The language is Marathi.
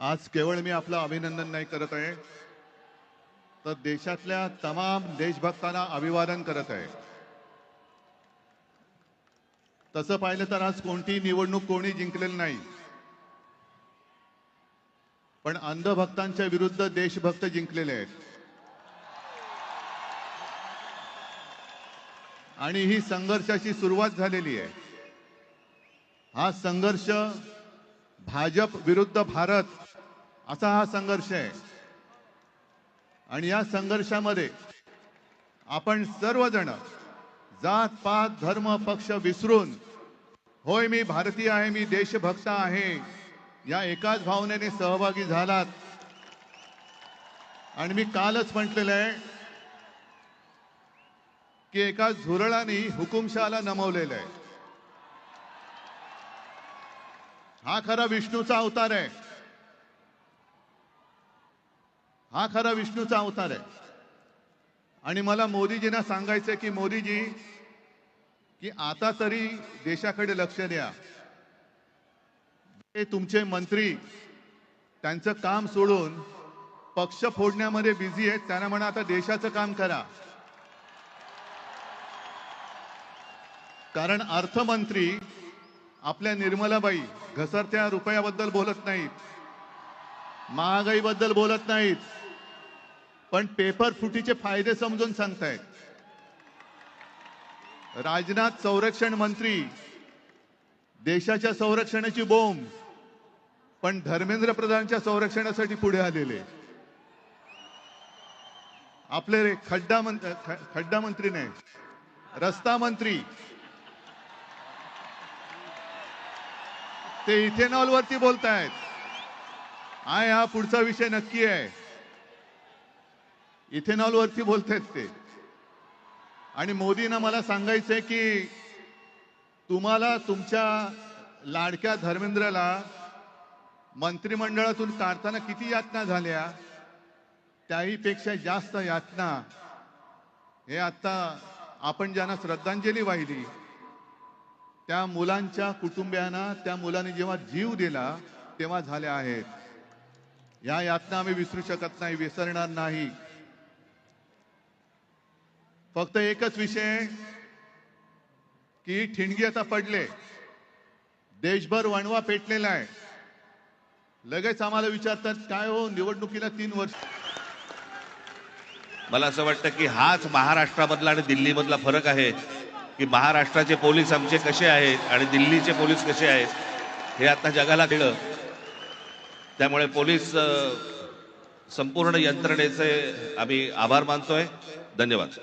आज केवळ मी आपलं अभिनंदन नाही करत आहे, तर देशातल्या तमाम देशभक्तांना अभिवादन करत आहे। तसं पाहिलं तर आज कोणती निवडणूक कोणी जिंकलेली नाही, पण अंधभक्तांच्या विरुद्ध देशभक्त जिंकलेले आहेत। आणि ही संघर्षाची सुरुवात झालेली आहे। हा संघर्ष भाजप विरुद्ध भारत असा हा संघर्ष आहे। आणि या संघर्षामध्ये आपण सर्वजण जात पात धर्म पक्ष विसरून, होय मी भारतीय आहे, मी देशभक्त आहे, या एकाच भावनेने सहभागी झालात। आणि मी कालच म्हटलेलं आहे की एका झुरळाने हुकुमशहाला नमवलेलं आहे। हा खरा विष्णूचा अवतार आहे, हा खरा विष्णूचा अवतार आहे। आणि मला मोदीजींना सांगायचं की मोदीजी, की आता तरी देशाकडे लक्ष द्या। हे तुमचे मंत्री त्यांचं काम सोडून पक्ष फोडण्यामध्ये बिझी आहेत, त्यांना म्हणा आता देशाचं काम करा। कारण अर्थमंत्री आपल्या निर्मलाबाई घसरत्या रुपयाबद्दल बोलत नाहीत, महागाईबद्दल बोलत नाहीत, पण पेपर फुटीचे फायदे समजून सांगतायत। राजनाथ संरक्षण मंत्री देशाच्या संरक्षणाची बोंब, पण धर्मेंद्र प्रधानच्या संरक्षणासाठी पुढे आलेले। आपले खड्डा मंत्री नाही, रस्ता मंत्री ते इथेनॉल वरती बोलतायत। हा पुढचा विषय नक्की आहे, इथेनॉल वरती बोलतायत ते। आणि मोदींना मला सांगायचंय की तुम्हाला तुमच्या लाडक्या धर्मेंद्रला मंत्रिमंडळातून काढताना किती यातना झाल्या, त्याही पेक्षा जास्त यातना हे आता आपण ज्यांना श्रद्धांजली वाहिली त्या मुलांच्या कुटुंबियांना, त्या मुलांनी जेव्हा जीव दिला तेव्हा झाल्या आहेत। या यातना आम्ही विसरू शकत नाही, विसरणार नाही। फक्त एकच विषय की ठिणगी आता पडले, देशभर वणवा पेटलेला आहे। लगेच आम्हाला विचारतात काय हो निवडणुकीला 3 वर्ष। मला असं वाटतं की हाच महाराष्ट्रामधला आणि दिल्लीमधला फरक आहे की महाराष्ट्राचे पोलीस आमचे कसे आहेत आणि दिल्लीचे पोलीस कसे आहेत हे आता जगाला कळलं। त्यामुळे पोलीस संपूर्ण यंत्रणेचे आम्ही आभार मानतोय। धन्यवाद।